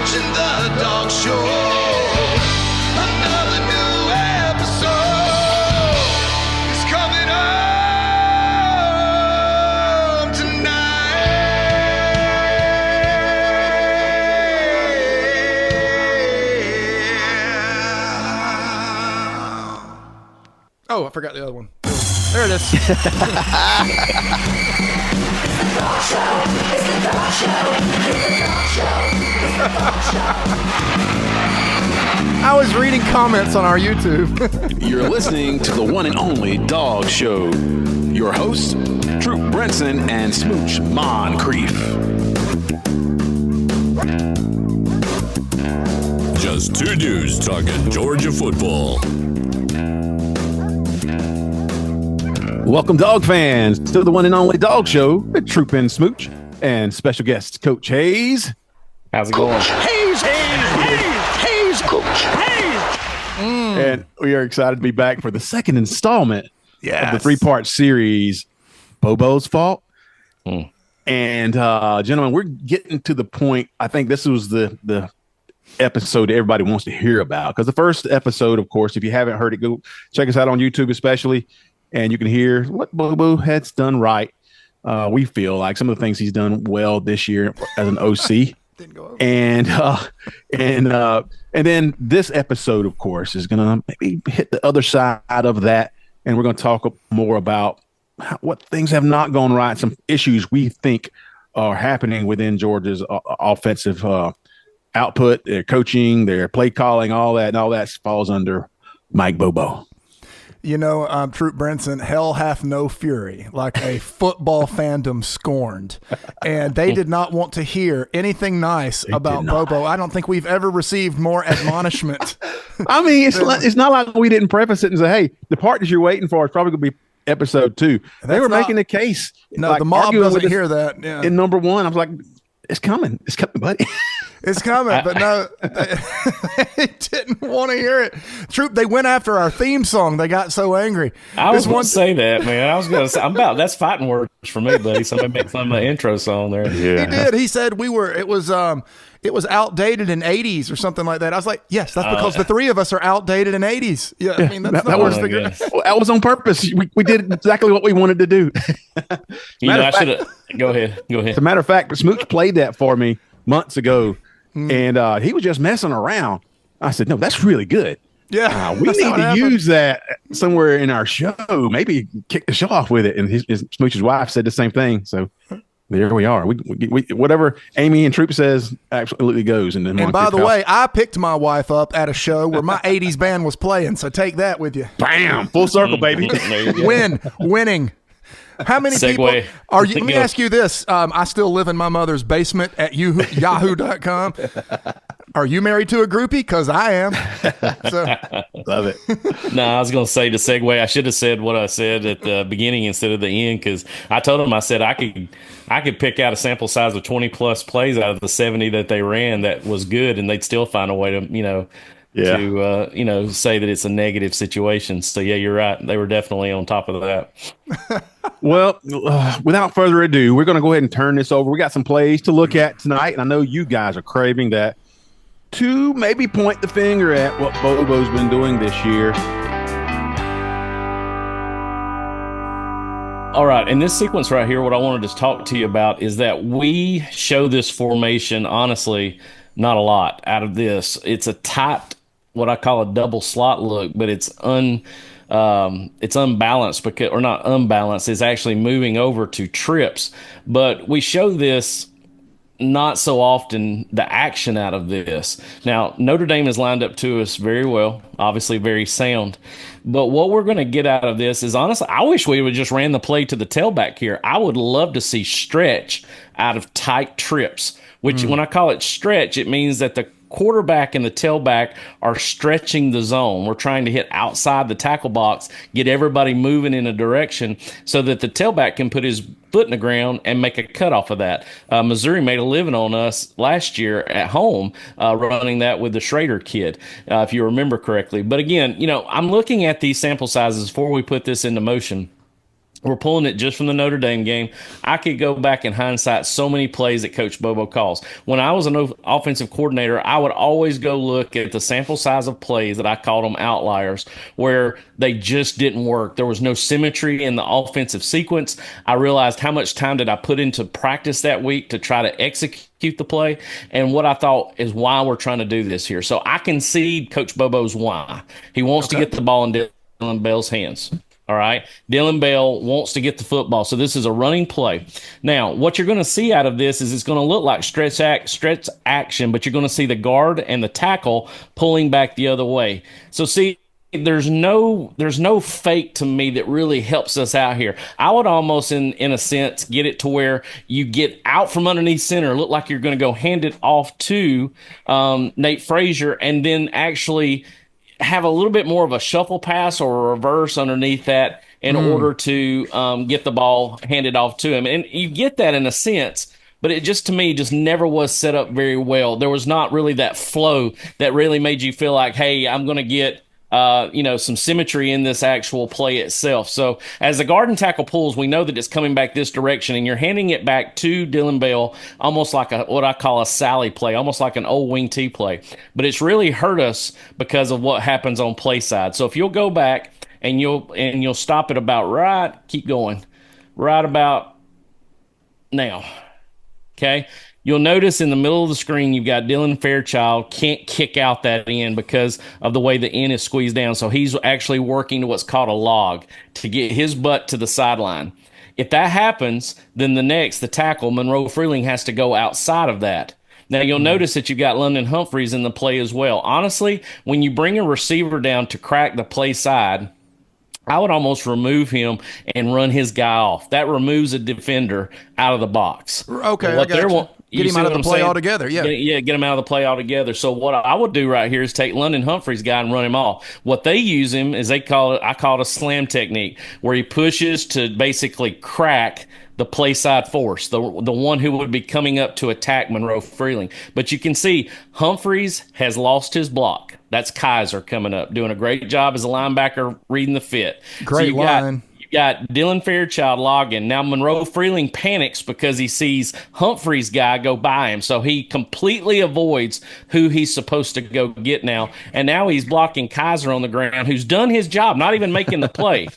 Smooch and the Dog Show. Another new episode is coming up tonight. Oh, I forgot the other one. There it is. I was reading comments on our YouTube. You're listening to the one and only Dog Show. Your hosts, Troup Brenson and Smooch Moncrief. Just two dudes talking Georgia football. Welcome, dog fans, to the one and only Dog Show with Troup and Smooch and special guest Coach Hayes. How's it going? Hayes, Coach Hayes. And we are excited to be back for the second installment of the three-part series, Bobo's Fault. And gentlemen, we're getting to the point. I think this was the episode everybody wants to hear about, because the first episode, of course, if you haven't heard it, go check us out on YouTube especially. And you can hear what Bobo has done right. We feel like some of the things he's done well this year as an OC. Didn't go over. And then this episode, of course, is going to maybe hit the other side of that. And we're going to talk more about what things have not gone right, some issues we think are happening within Georgia's offensive output, their coaching, their play calling, all that. And all that falls under Mike Bobo. You know, Troup Brenson, hell hath no fury, like a football fandom scorned. And they did not want to hear anything nice about Bobo. I don't think we've ever received more admonishment. I mean, it's not like we didn't preface it and say, hey, the part that you're waiting for is probably going to be episode 2. They were making the case. No, like, the mob doesn't hear that. Yeah. In number 1, I was like, it's coming. It's coming, buddy. It's coming, but no, they didn't want to hear it. Troup, they went after our theme song. They got so angry. I was going to say that, man. I was going to say, that's fighting words for me, buddy. Somebody make fun of my intro song there. Yeah. He did. He said it was outdated in 80s or something like that. I was like, yes, that's because the three of us are outdated in 80s. Yeah, I mean, that's that was that was on purpose. We did exactly what we wanted to do. I should have. Go ahead. As a matter of fact, Smooch played that for me months ago. And he was just messing around. I said, no, that's really good. Yeah. We need to use that somewhere in our show. Maybe kick the show off with it. And his Smooch's wife said the same thing. So there we are. We whatever Amy and Troup says absolutely goes. And by the way, I picked my wife up at a show where my 80s band was playing. So take that with you. Bam. Full circle, baby. Winning. How many people are you? Let me ask you this. I still live in my mother's basement at yahoo.com. Are you married to a groupie? Because I am. So. Love it. No, I was going to say to segue, I should have said what I said at the beginning instead of the end, because I told them, I said I could pick out a sample size of 20 plus plays out of the 70 that they ran that was good, and they'd still find a way to, say that it's a negative situation. So yeah, you're right. They were definitely on top of that. Well, without further ado, we're going to go ahead and turn this over. We got some plays to look at tonight, and I know you guys are craving that, to maybe point the finger at what Bobo's been doing this year. All right, in this sequence right here, what I wanted to talk to you about is that we show this formation, honestly, not a lot out of this. It's a tight, what I call a double slot look, but it's unbalanced, because, or not unbalanced, it's actually moving over to trips. But we show this not so often, the action out of this. Now, Notre Dame has lined up to us very well, obviously very sound. But what we're going to get out of this is, honestly, I wish we would just ran the play to the tailback here. I would love to see stretch out of tight trips, which when I call it stretch, it means that the quarterback and the tailback are stretching the zone. We're trying to hit outside the tackle box, get everybody moving in a direction so that the tailback can put his foot in the ground and make a cut off of that. Missouri made a living on us last year at home running that with the Schrader kid, if you remember correctly. But again, I'm looking at these sample sizes before we put this into motion. We're pulling it just from the Notre Dame game. I could go back in hindsight so many plays that Coach Bobo calls. When I was an offensive coordinator, I would always go look at the sample size of plays that I called them outliers, where they just didn't work. There was no symmetry in the offensive sequence. I realized how much time did I put into practice that week to try to execute the play, and what I thought is why we're trying to do this here. So I concede Coach Bobo's why. He wants to get the ball in Dylan Bell's hands. All right. Dylan Bell wants to get the football. So this is a running play. Now, what you're going to see out of this is it's going to look like stretch action, but you're going to see the guard and the tackle pulling back the other way. So see, there's no fake to me that really helps us out here. I would almost, in a sense, get it to where you get out from underneath center, look like you're going to go hand it off to Nate Frazier, and then actually have a little bit more of a shuffle pass or a reverse underneath that in order to get the ball handed off to him. And you get that in a sense, but it just, to me, just never was set up very well. There was not really that flow that really made you feel like, hey, I'm going to get some symmetry in this actual play itself. So as the guard and tackle pulls, we know that it's coming back this direction, and you're handing it back to Dylan Bell, almost like what I call a Sally play, almost like an old wing T play. But it's really hurt us because of what happens on play side. So if you'll go back and you'll stop it about keep going, right about now. Okay. You'll notice in the middle of the screen, you've got Dylan Fairchild can't kick out that end because of the way the end is squeezed down. So he's actually working to what's called a log to get his butt to the sideline. If that happens, then the tackle, Monroe Freeling, has to go outside of that. Now, you'll notice that you've got London Humphreys in the play as well. Honestly, when you bring a receiver down to crack the play side, I would almost remove him and run his guy off. That removes a defender out of the box. Okay, I got you. Get him out of the play altogether. Yeah. Get him out of the play altogether. So what I would do right here is take London Humphrey's guy and run him off. What they use him is I call it a slam technique, where he pushes to basically crack the play side force, the one who would be coming up to attack Monroe Freeling. But you can see Humphreys has lost his block. That's Kaiser coming up, doing a great job as a linebacker, reading the fit. Great line. Got Dylan Fairchild logging. Now Monroe Freeling panics because he sees Humphrey's guy go by him. So he completely avoids who he's supposed to go get now. And now he's blocking Kaiser on the ground, who's done his job, not even making the play.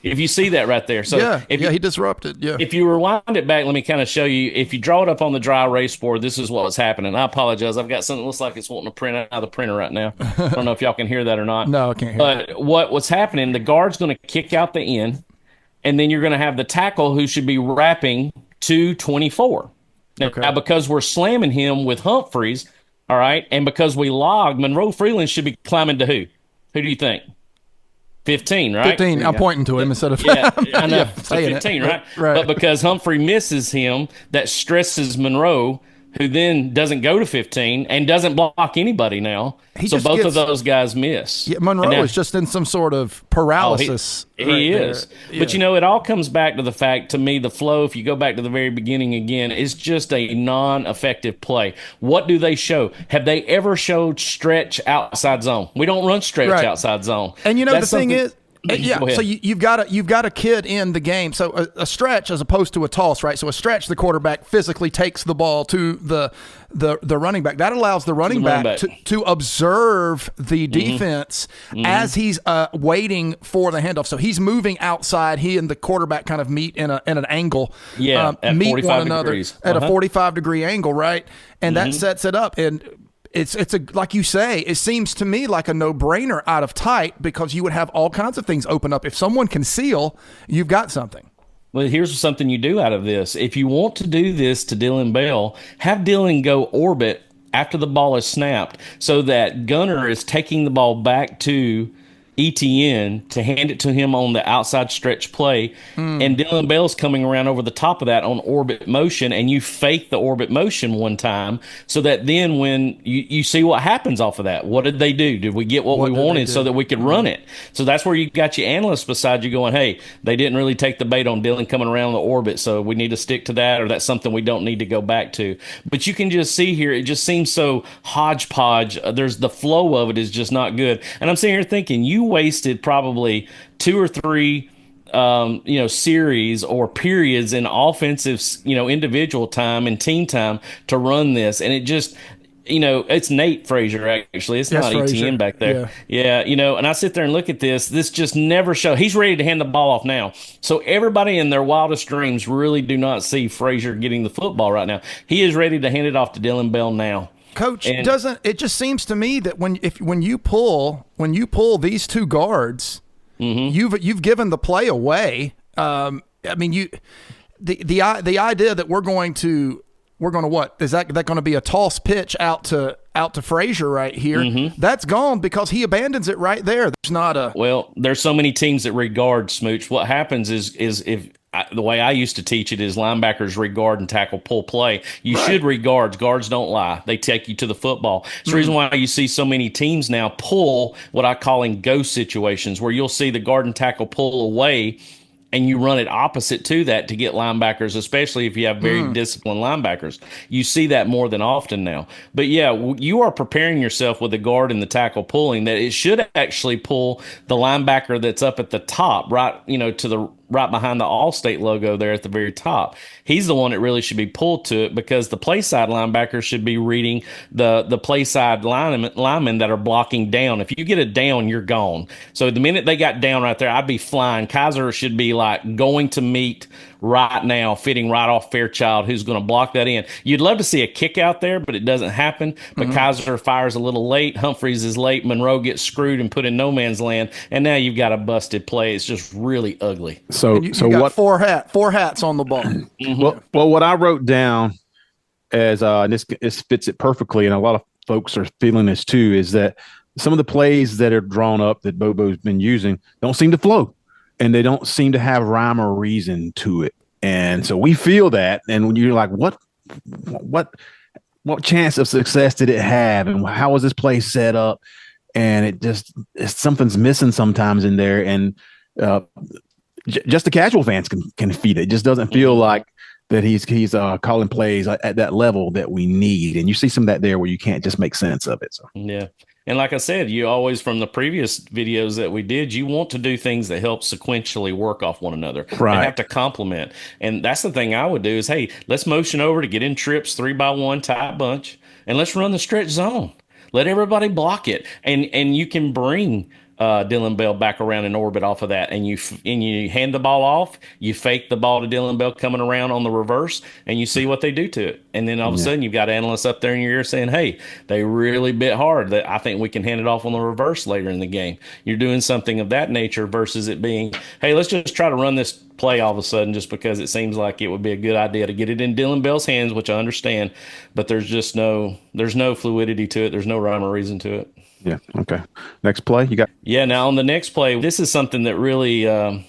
If you see that right there. So he disrupted. Yeah. If you rewind it back, let me kind of show you. If you draw it up on the dry erase board, this is what was happening. I apologize. I've got something that looks like it's wanting to print out of the printer right now. I don't know if y'all can hear that or not. No, I can't hear But what was happening, the guard's going to kick out the end, and then you're going to have the tackle who should be wrapping to 24. Now, because we're slamming him with Humphreys, all right, and because we logged, Monroe Freeland should be climbing to who? Who do you think? 15, right? 15. I'm pointing to him instead of I know. So 15, right? But because Humphrey misses him, that stresses Monroe, who then doesn't go to 15 and doesn't block anybody now. So both of those guys miss. Yeah, Monroe is just in some sort of paralysis. He is. Yeah. But, it all comes back to the fact, to me, the flow, if you go back to the very beginning again, is just a non-effective play. What do they show? Have they ever showed stretch outside zone? We don't run stretch outside zone. And, the thing is, so you've got a kid in the game. So a stretch as opposed to a toss, right? So a stretch, the quarterback physically takes the ball to the running back. That allows the running back to observe the defense as he's waiting for the handoff. So he's moving outside. He and the quarterback kind of meet in an angle. At meet 45 one another degrees. At a 45-degree angle, right? And that sets it up. And it's like you say, it seems to me like a no-brainer out of tight, because you would have all kinds of things open up. If someone can seal, you've got something. Well, here's something you do out of this. If you want to do this to Dylan Bell, have Dylan go orbit after the ball is snapped, so that Gunner is taking the ball back to ETN to hand it to him on the outside stretch play, and Dylan Bell's coming around over the top of that on orbit motion, and you fake the orbit motion one time, so that then when you see what happens off of that. What did they do? Did we get what we wanted so that we could run it? So that's where you got your analysts beside you going, hey, they didn't really take the bait on Dylan coming around the orbit, so we need to stick to that, or that's something we don't need to go back to. But you can just see here, it just seems so hodgepodge. There's the flow of it is just not good. And I'm sitting here thinking, you wasted probably 2 or 3 series or periods in offensive, individual time and team time to run this. And it just, it's Nate Frazier, actually. It's not Frazier. ETN back there. Yeah, and I sit there and look at this. This just never shows. He's ready to hand the ball off now. So everybody in their wildest dreams really do not see Frazier getting the football right now. He is ready to hand it off to Dylan Bell now. Coach, it just seems to me that when you pull these two guards, you've given the play away. The idea that we're going to what is that going to be a toss pitch out to Frazier right here? That's gone because he abandons it right there. There's not a there's so many teams that regard Smooch. What happens is if the way I used to teach it is linebackers regard and tackle pull play. You should regard. Guards don't lie. They take you to the football. It's the reason why you see so many teams now pull what I call in ghost situations, where you'll see the guard and tackle pull away and you run it opposite to that to get linebackers, especially if you have very disciplined linebackers. You see that more than often now. But yeah, you are preparing yourself with the guard and the tackle pulling that it should actually pull the linebacker that's up at the top, right, to the right behind the Allstate logo there at the very top. He's the one that really should be pulled to it, because the play side linebacker should be reading the play side linemen that are blocking down. If you get it down, you're gone. So the minute they got down right there, I'd be flying. Kaiser should be like going to meet right now, fitting right off Fairchild, who's going to block that in. You'd love to see a kick out there, but it doesn't happen. But Kaiser fires a little late. Humphreys is late. Monroe gets screwed and put in no man's land. And now you've got a busted play. It's just really ugly. So you got four hats on the ball. Well, what I wrote down as and this fits it perfectly, and a lot of folks are feeling this too, is that some of the plays that are drawn up that Bobo's been using don't seem to flow, and they don't seem to have rhyme or reason to it. And so we feel that, and when you're like, what chance of success did it have, and how was this play set up? And something's missing sometimes in there, and just the casual fans can feed it. It just doesn't feel like that he's calling plays at that level that we need. And you see some of that there where you can't just make sense of it. So yeah. And like I said, you always, from the previous videos that we did, you want to do things that help sequentially work off one another. Right. They have to complement. And that's the thing I would do is, hey, let's motion over to get in trips 3x1 tight bunch, and let's run the stretch zone. Let everybody block it. And you can bring Dylan Bell back around in orbit off of that, and you hand the ball off, you fake the ball to Dylan Bell coming around on the reverse, and you see what they do to it. And then all of a sudden you've got analysts up there in your ear saying, hey, they really bit hard. That I think we can hand it off on the reverse later in the game. You're doing something of that nature versus it being, hey, let's just try to run this play all of a sudden just because it seems like it would be a good idea to get it in Dylan Bell's hands, which I understand, but there's no fluidity to it. There's no rhyme or reason to it. Yeah. Okay. Next play you got. Yeah. Now on the next play, this is something that really, as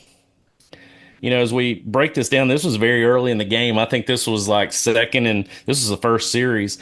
we break this down, this was very early in the game. I think this was like second, and this was the first series.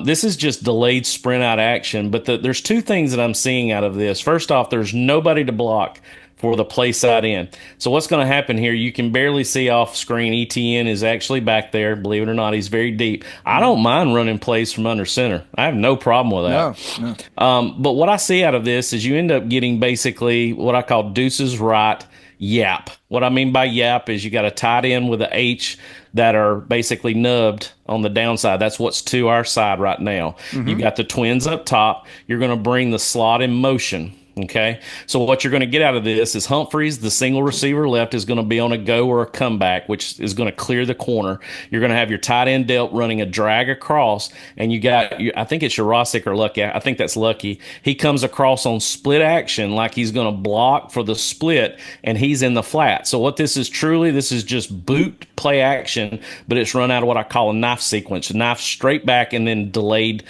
This is just delayed sprint out action. But there's two things that I'm seeing out of this. First off, there's nobody to block for the play side in. So what's going to happen here, you can barely see off screen. ETN is actually back there. Believe it or not, he's very deep. I don't mind running plays from under center. I have no problem with that. No. But what I see out of this is you end up getting basically what I call deuces right yap. What I mean by yap is you got a tight end with an H that are basically nubbed on the downside. That's what's to our side right now. You got the twins up top. You're going to bring the slot in motion. Okay, so what you're going to get out of this is Humphreys, the single receiver left, is going to be on a go or a comeback, which is going to clear the corner. You're going to have your tight end Delt running a drag across, and I think it's your Rossick or Lucky. I think that's Lucky. He comes across on split action like he's going to block for the split, and he's in the flat. So what this is just boot play action, but it's run out of what I call a knife sequence, knife straight back and then delayed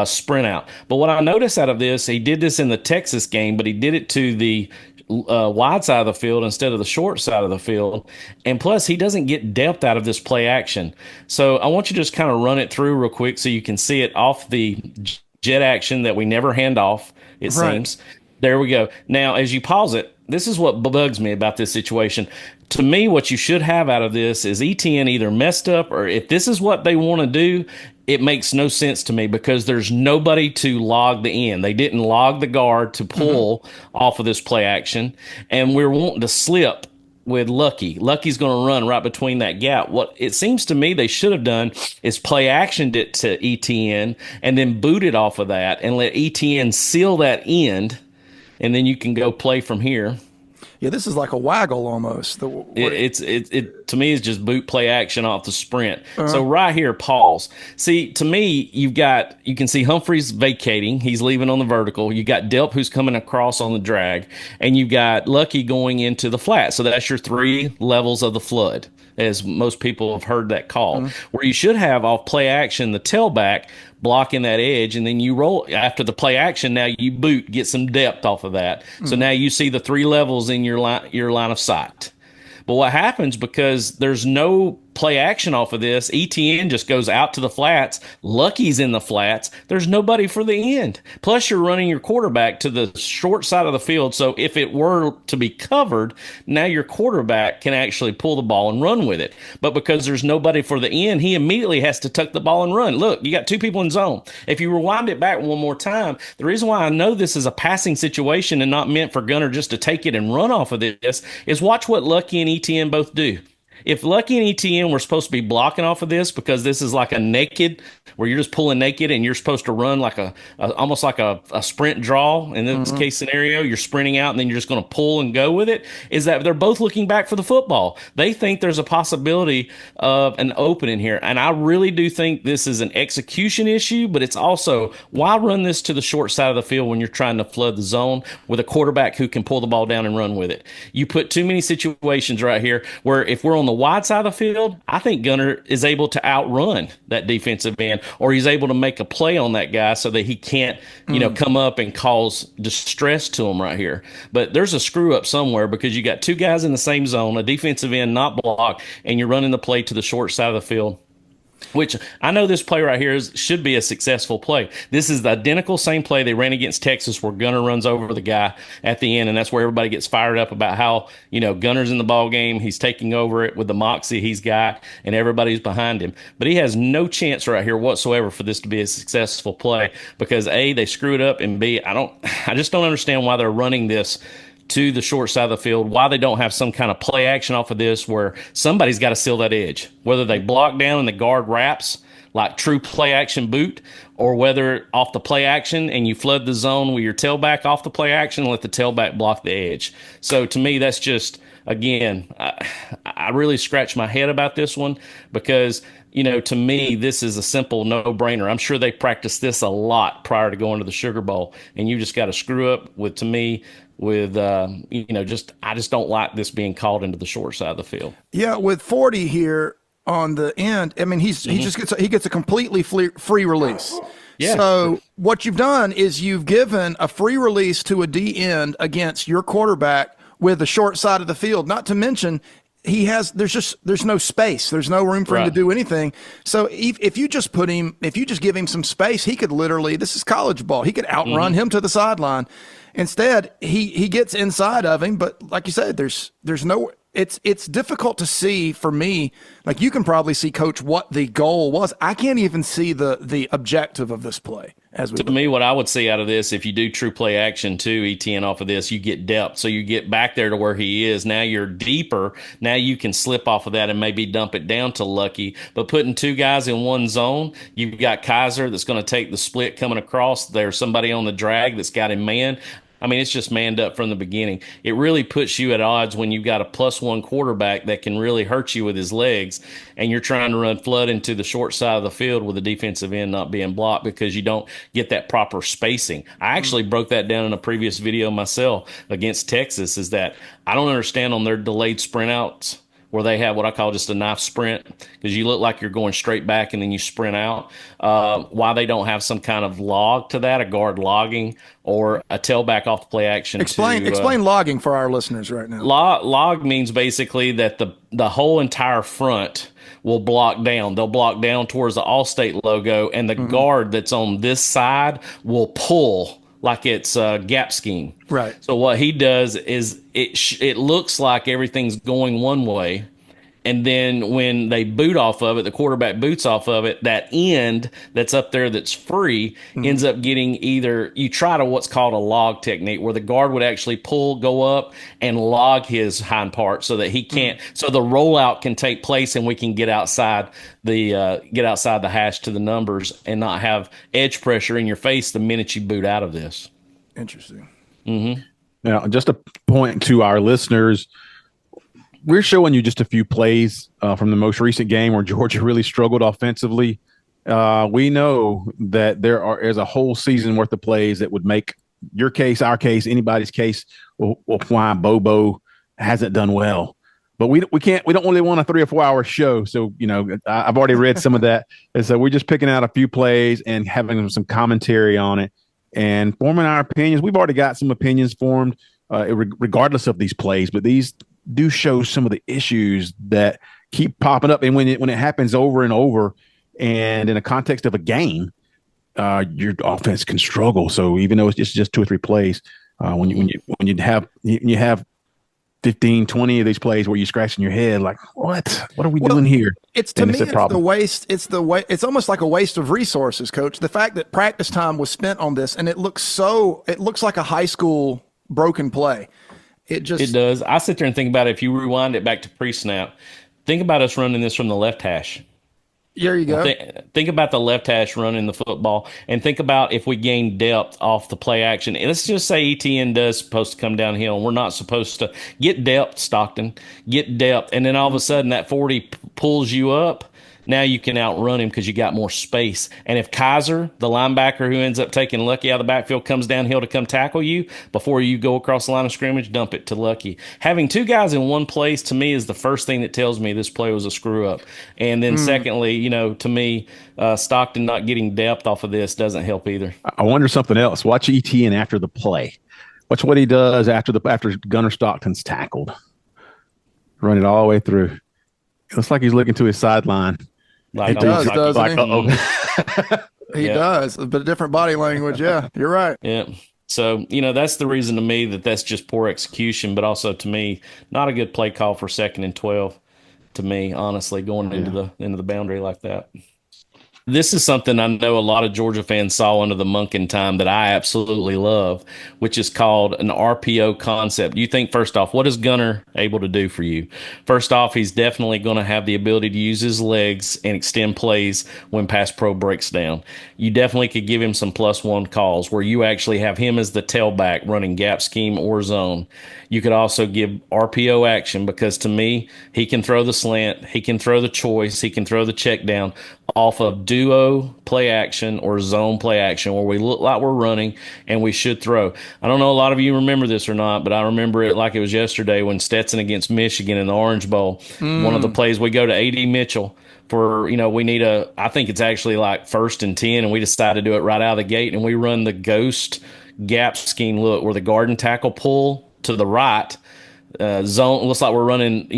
sprint out. But what I noticed out of this, he did this in the Texas game, but he did it to the wide side of the field instead of the short side of the field. And plus, he doesn't get depth out of this play action. So I want you to just kind of run it through real quick so you can see it off the jet action that we never hand off, it seems. There we go. Now, as you pause it, this is what bugs me about this situation. To me, what you should have out of this is ETN either messed up, or if this is what they want to do, it makes no sense to me because there's nobody to log the end. They didn't log the guard to pull off of this play action, and we're wanting to slip with Lucky. Lucky's going to run right between that gap. What it seems to me they should have done is play actioned it to ETN and then boot it off of that and let ETN seal that end, and then you can go play from here. Yeah, this is like a waggle almost. It to me is just boot play action off the sprint. So right here, pause. See, to me, you can see Humphreys vacating. He's leaving on the vertical. You got Delp who's coming across on the drag, and you got Lucky going into the flat. So that's your 3 levels of the flood, as most people have heard that call. Where you should have off play action the tailback blocking that edge, and then you roll after the play action. Now you boot, get some depth off of that. So now you see the 3 levels in your line of sight. But what happens, because there's no play action off of this, ETN just goes out to the flats. Lucky's in the flats. There's nobody for the end. Plus, you're running your quarterback to the short side of the field. So if it were to be covered, now your quarterback can actually pull the ball and run with it. But because there's nobody for the end, he immediately has to tuck the ball and run. Look, you got 2 people in zone. If you rewind it back one more time, the reason why I know this is a passing situation and not meant for Gunner just to take it and run off of this is watch what Lucky and ETN both do. If Lucky and ETN were supposed to be blocking off of this, because this is like a naked, where you're just pulling naked and you're supposed to run like almost like a sprint draw. In this case scenario, you're sprinting out and then you're just going to pull and go with it. Is that they're both looking back for the football. They think there's a possibility of an opening here. And I really do think this is an execution issue, but it's also, why run this to the short side of the field when you're trying to flood the zone with a quarterback who can pull the ball down and run with it? You put too many situations right here where if we're on the wide side of the field, I think Gunner is able to outrun that defensive end, or he's able to make a play on that guy so that he can't, come up and cause distress to him right here. But there's a screw up somewhere, because you got 2 guys in the same zone, a defensive end not blocked, and you're running the play to the short side of the field. Which I know this play right here should be a successful play. This is the identical same play they ran against Texas, where Gunner runs over the guy at the end, and that's where everybody gets fired up about how, Gunner's in the ball game. He's taking over it with the moxie he's got, and everybody's behind him. But he has no chance right here whatsoever for this to be a successful play, because A, they screw it up, and B, I just don't understand why they're running this to the short side of the field, why they don't have some kind of play action off of this where somebody's got to seal that edge, whether they block down and the guard wraps like true play action boot, or whether off the play action and you flood the zone with your tailback off the play action and let the tailback block the edge. So to me, that's just, again, I really scratch my head about this one, because to me, this is a simple no-brainer. I'm sure they practiced this a lot prior to going to the Sugar Bowl, and you just got to screw up with, to me, with I just don't like this being called into the short side of the field. Yeah, with 40 here on the end, I mean, he gets a completely free release. Yeah. So what you've done is you've given a free release to a D end against your quarterback with the short side of the field. Not to mention, there's no space. There's no room for him to do anything. So if you just give him some space, he could literally, this is college ball, he could outrun him to the sideline. Instead, he gets inside of him, but like you said, there's no, it's difficult to see for me. Like, you can probably see, Coach, what the goal was. I can't even see the objective of this play. To me, what I would see out of this, if you do true play action to ETN off of this, you get depth. So you get back there to where he is. Now you're deeper. Now you can slip off of that and maybe dump it down to Lucky. But putting 2 guys in one zone, you've got Kaiser that's going to take the split coming across. There's somebody on the drag that's got him manned. I mean, it's just manned up from the beginning. It really puts you at odds when you've got a +1 quarterback that can really hurt you with his legs, and you're trying to run flood into the short side of the field with the defensive end not being blocked because you don't get that proper spacing. I actually broke that down in a previous video myself against Texas, is that I don't understand on their delayed sprint outs where they have what I call just a knife sprint, because you look like you're going straight back and then you sprint out. Why they don't have some kind of log to that, a guard logging, or a tailback off the play action. Explain logging for our listeners right now. Log means basically that the whole entire front will block down. They'll block down towards the Allstate logo, and the guard that's on this side will pull like it's a gap scheme. Right. So what he does is it looks like everything's going one way, And then when they boot off of it, the quarterback boots off of it, that end that's up there that's free ends up getting either you try to what's called a log technique where the guard would actually go up and log his hind part so that he can't, so the rollout can take place and we can get outside the hash to the numbers and not have edge pressure in your face the minute you boot out of this. Interesting. Now, just a point to our listeners, we're showing you just a few plays from the most recent game where Georgia really struggled offensively. We know that there's a whole season worth of plays that would make your case, our case, anybody's case, why Bobo hasn't done well. But we don't really want a 3 or 4 hour show. So, I've already read some of that. And so we're just picking out a few plays and having some commentary on it and forming our opinions. We've already got some opinions formed regardless of these plays, but these do show some of the issues that keep popping up. And when it happens over and over and in the context of a game, your offense can struggle. So even though it's just 2 or 3 plays, when you have 15, 20 of these plays where you're scratching your head like, what are we doing here? It's the waste. It's almost like a waste of resources, Coach. The fact that practice time was spent on this and it looks like a high school broken play. It does. I sit there and think about it. If you rewind it back to pre-snap, think about us running this from the left hash. There you go. Think about the left hash running the football, and think about if we gain depth off the play action. And let's just say ETN does supposed to come downhill, and we're not supposed to get depth, Stockton, get depth, and then all of a sudden that 40 pulls you up. Now you can outrun him because you got more space. And if Kaiser, the linebacker who ends up taking Lucky out of the backfield, comes downhill to come tackle you, before you go across the line of scrimmage, dump it to Lucky. Having 2 guys in one place, to me, is the first thing that tells me this play was a screw-up. And then secondly, to me, Stockton not getting depth off of this doesn't help either. I wonder something else. Watch ETN after the play. Watch what he does after Gunnar Stockton's tackled. Run it all the way through. It looks like he's looking to his sideline. He does, doesn't he? He Yeah. does, but a different body language. Yeah, you're right. Yeah. So, that's the reason to me that's just poor execution, but also to me, not a good play call for 2nd and 12 to me, honestly, going into the boundary like that. This is something I know a lot of Georgia fans saw under the Monken time that I absolutely love, which is called an RPO concept. You think, first off, what is Gunnar able to do for you? First off, he's definitely going to have the ability to use his legs and extend plays when pass pro breaks down. You definitely could give him some +1 calls where you actually have him as the tailback running gap scheme or zone. You could also give RPO action because, to me, he can throw the slant, he can throw the choice, he can throw the check down off of duo play action or zone play action where we look like we're running and we should throw. I don't know a lot of you remember this or not, but I remember it like it was yesterday when Stetson against Michigan in the Orange Bowl. One of the plays we go to A.D. Mitchell for, we need I think it's actually like 1st and 10, and we decided to do it right out of the gate, and we run the ghost gap scheme look where the guard and tackle pull to the right, zone looks like we're running,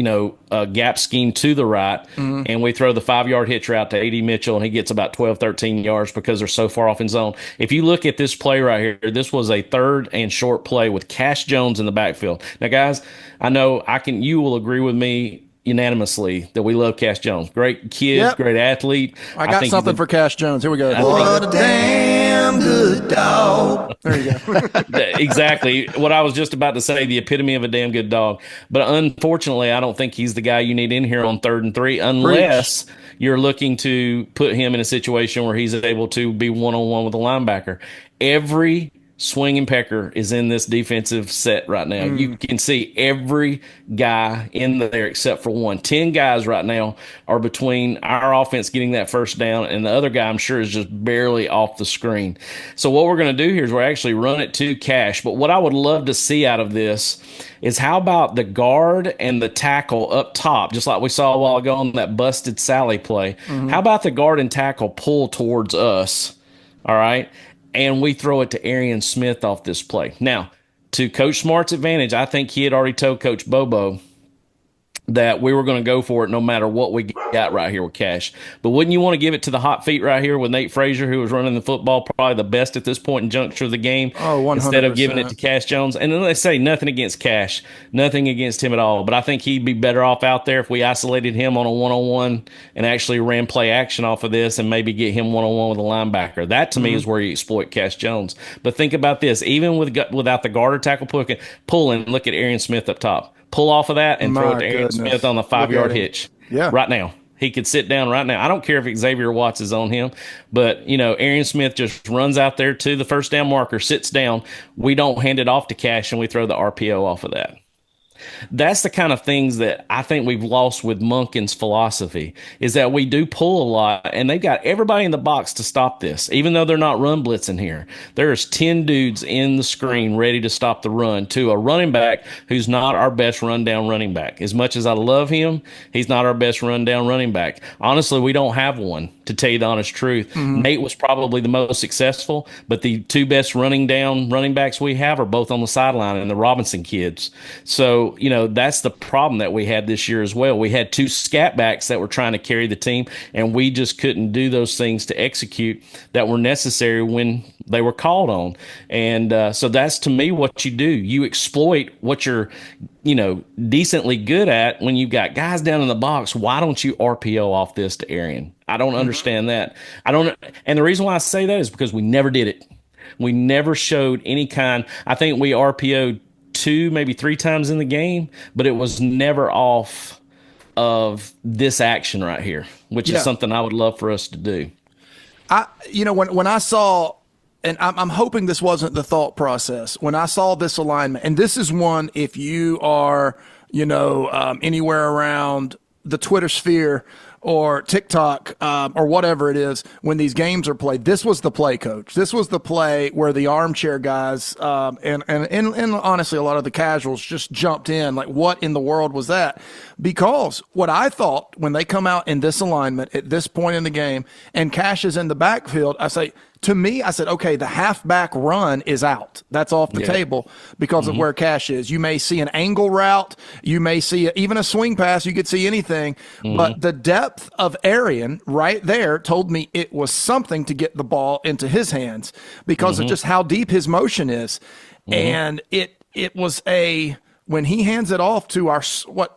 a gap scheme to the right, and we throw the 5-yard hitch route to A.D. Mitchell, and he gets about 12, 13 yards because they're so far off in zone. If you look at this play right here, this was a 3rd and short play with Cash Jones in the backfield. Now, guys, I know you will agree with me unanimously that we love Cash Jones. Great kid, great athlete. I got something for Cash Jones. Here we go. What a damn good dog. There you go. Exactly what I was just about to say, the epitome of a damn good dog. But unfortunately, I don't think he's the guy you need in here on 3rd and 3 unless you're looking to put him in a situation where he's able to be one-on-one with a linebacker. Every swinging pecker is in this defensive set right now. You can see every guy in there except for one. 10 guys right now are between our offense getting that first down, and the other guy, I'm sure, is just barely off the screen. So what we're going to do here is we're actually run it to Cash. But what I would love to see out of this is how about the guard and the tackle up top, just like we saw a while ago on that busted Sally play. How about the guard and tackle pull towards us, all right? And we throw it to Arian Smith off this play. Now, to Coach Smart's advantage, I think he had already told Coach Bobo, that we were going to go for it no matter what we got right here with Cash. But wouldn't you want to give it to the hot feet right here with Nate Frazier, who was running the football, probably the best at this point in juncture of the game, Oh, 100%. instead of giving it to Cash Jones? And then they say nothing against Cash, nothing against him at all. But I think he'd be better off out there if we isolated him on a one-on-one and actually ran play action off of this and maybe get him one-on-one with a linebacker. That, to me, is where you exploit Cash Jones. But think about this. Even without the guard or tackle pulling, look at Arian Smith up top. Pull off of that and throw it to Aaron Smith on the 5-yard hitch. Yeah. Right now. He could sit down right now. I don't care if Xavier Watts is on him, but, Arian Smith just runs out there to the first down marker, sits down. We don't hand it off to Cash, and we throw the RPO off of that. That's the kind of things that I think we've lost with Monken's philosophy, is that we do pull a lot, and they've got everybody in the box to stop this. Even though they're not run blitzing here, there's 10 dudes in the screen ready to stop the run to a running back who's not our best rundown running back. As much as I love him, he's not our best rundown running back. Honestly, we don't have one, to tell you the honest truth. Mm-hmm. Nate was probably the most successful, but the two best running backs we have are both on the sideline, and the Robinson kids. So, that's the problem that we had this year as well. We had two scat backs that were trying to carry the team, and we just couldn't do those things to execute that were necessary when they were called on. And so that's, to me, what you do. You exploit what you're, decently good at when you've got guys down in the box. Why don't you RPO off this to Arian? I don't understand that. And the reason why I say that is because we never did it. We never showed any kind. I think we RPO'd 2, maybe 3 times in the game, but it was never off of this action right here, which is something I would love for us to do. When I saw, and I'm hoping this wasn't the thought process, when I saw this alignment, and this is one, if you are, anywhere around the Twitter sphere or TikTok or whatever it is, when these games are played, this was the play, coach. This was the play where the armchair guys and honestly, a lot of the casuals just jumped in like, what in the world was that? Because what I thought when they come out in this alignment at this point in the game and Cash is in the backfield, I said, okay, the halfback run is out. That's off the table because of where Cash is. You may see an angle route. You may see even a swing pass. You could see anything. But the depth of Arian right there told me it was something to get the ball into his hands because of just how deep his motion is. And it was when he hands it off to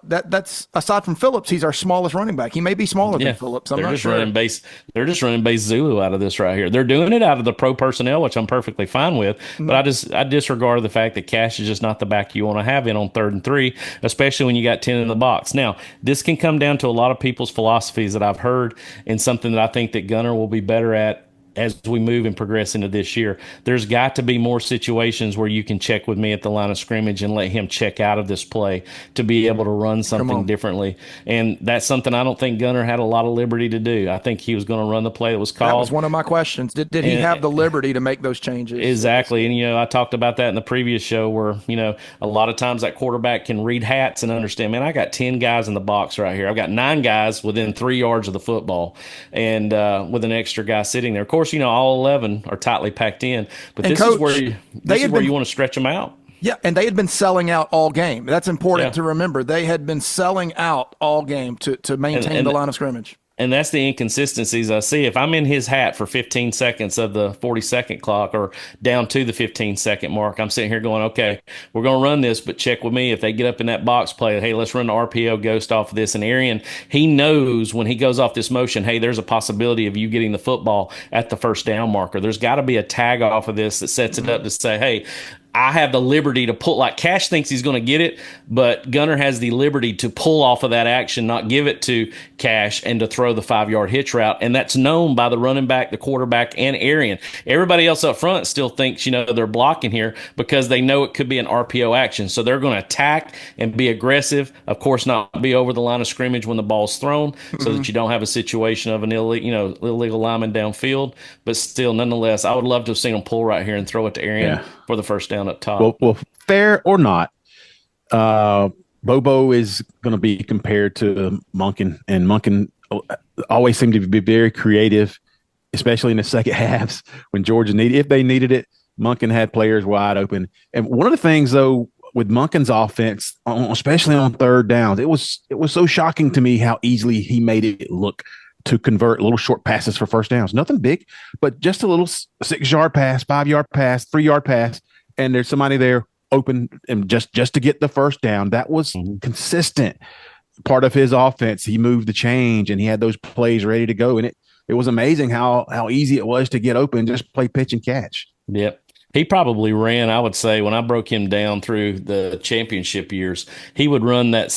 that's aside from Phillips, he's our smallest running back. He may be smaller than Phillips. I'm not sure. They're just running base Zulu out of this right here. They're doing it out of the pro personnel, which I'm perfectly fine with. But I disregard the fact that Cash is just not the back you want to have in on 3rd and 3, especially when you got 10 in the box. Now, this can come down to a lot of people's philosophies that I've heard, and something that I think that Gunner will be better at as we move and progress into this year. There's got to be more situations where you can check with me at the line of scrimmage and let him check out of this play to be able to run something differently. And that's something I don't think Gunner had a lot of liberty to do. I think he was going to run the play that was called. That was one of my questions. Did he have the liberty to make those changes? Exactly. And, I talked about that in the previous show where, a lot of times that quarterback can read hats and understand, man, I got 10 guys in the box right here. I've got 9 guys within 3 yards of the football and with an extra guy sitting there. Of course, all 11 are tightly packed in, but this is where you want to stretch them out. Yeah, and they had been selling out all game. That's important to remember. They had been selling out all game to maintain the line of scrimmage. And that's the inconsistencies I see. If I'm in his hat for 15 seconds of the 40-second clock or down to the 15-second mark, I'm sitting here going, okay, we're going to run this, but check with me. If they get up in that box play, hey, let's run the RPO ghost off of this. And Arian, he knows when he goes off this motion, hey, there's a possibility of you getting the football at the first down marker. There's got to be a tag off of this that sets it up to say, hey, I have the liberty to pull, like Cash thinks he's going to get it, but Gunner has the liberty to pull off of that action, not give it to Cash, and to throw the 5-yard hitch route. And that's known by the running back, the quarterback, and Arian. Everybody else up front still thinks, they're blocking here because they know it could be an RPO action. So they're going to attack and be aggressive. Of course, not be over the line of scrimmage when the ball's thrown so that you don't have a situation of an illegal lineman downfield. But still, nonetheless, I would love to have seen him pull right here and throw it to Arian for the first down up top. Well, fair or not, Bobo is going to be compared to Monken, and Monken always seemed to be very creative, especially in the second halves when Georgia if they needed it. Monken had players wide open. And one of the things, though, with Monken's offense, especially on third downs, it was so shocking to me how easily he made it look to convert little short passes for first downs. Nothing big, but just a little 6-yard pass, 5-yard pass, 3-yard pass, and there's somebody there open and just to get the first down. That was consistent part of his offense. He moved the change and he had those plays ready to go, and it was amazing how easy it was to get open, just play pitch and catch. Yep. He probably ran, I would say, when I broke him down through the championship years, he would run that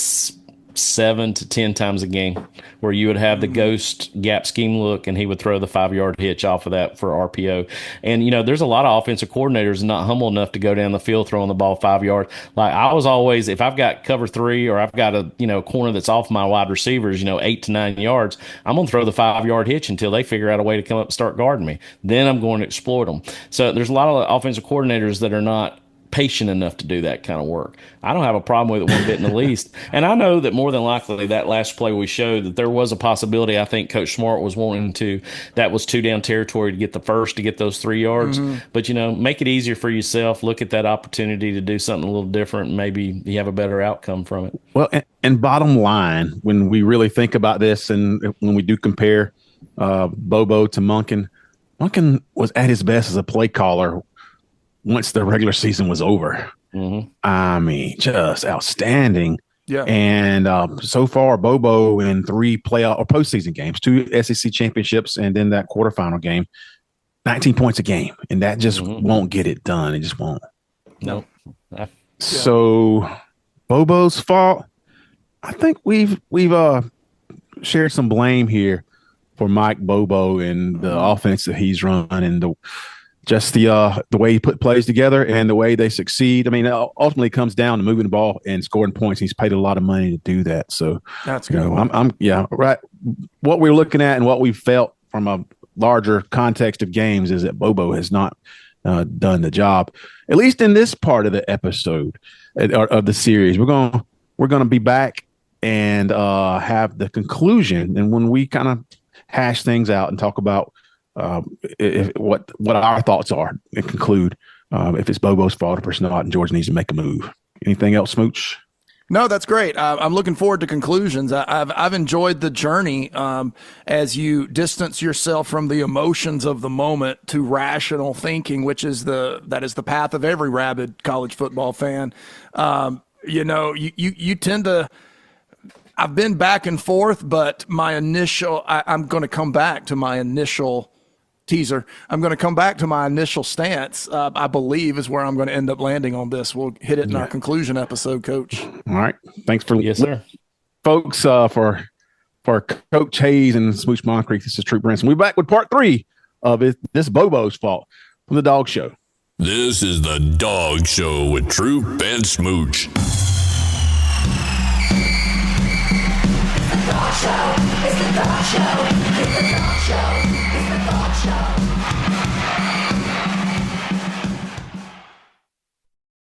7 to 10 times a game where you would have the ghost gap scheme look and he would throw the 5-yard hitch off of that for RPO. And, there's a lot of offensive coordinators not humble enough to go down the field throwing the ball 5 yards. Like I was always, if I've got cover 3 or I've got a, corner that's off my wide receivers, 8 to 9 yards, I'm going to throw the 5-yard hitch until they figure out a way to come up and start guarding me. Then I'm going to exploit them. So there's a lot of offensive coordinators that are not patient enough to do that kind of work. I don't have a problem with it one bit in the least. And I know that more than likely that last play we showed that there was a possibility. I think Coach Smart was wanting to, that was 2-down territory to get the first, to get those 3 yards. But, make it easier for yourself. Look at that opportunity to do something a little different. And maybe you have a better outcome from it. Well, and bottom line, when we really think about this and when we do compare Bobo to Monken was at his best as a play caller once the regular season was over. I mean, just outstanding. Yeah. And so far, Bobo in 3 playoff or postseason games, 2 SEC championships, and then that quarterfinal game, 19 points a game. And that just won't get it done. It just won't. No. So Bobo's fault. I think we've shared some blame here for Mike Bobo and the offense that he's run and the way he put plays together and the way they succeed. I mean, it ultimately comes down to moving the ball and scoring points. He's paid a lot of money to do that. So that's good. Right. What we're looking at and what we've felt from a larger context of games is that Bobo has not done the job, at least in this part of the episode of the series. We're going to be back and have the conclusion. And when we kind of hash things out and talk about what our thoughts are and conclude if it's Bobo's fault or if not, and George needs to make a move. Anything else, Smooch? No, that's great. I'm looking forward to conclusions. I've enjoyed the journey as you distance yourself from the emotions of the moment to rational thinking, which is that is the path of every rabid college football fan. You tend to. I've been back and forth, but I'm going to come back to my initial teaser. I'm going to come back to my initial stance, I believe, is where I'm going to end up landing on this. We'll hit it in our conclusion episode, Coach. All right. Thanks for folks, for Coach Hayes and Smooch Moncrief. This is Troup Brinson. We're back with part 3 of This Bobo's Fault from The Dog Show. This is The Dog Show with Troup and Smooch. It's the dog show. It's the dog show. It's the dog show. It's the dog show.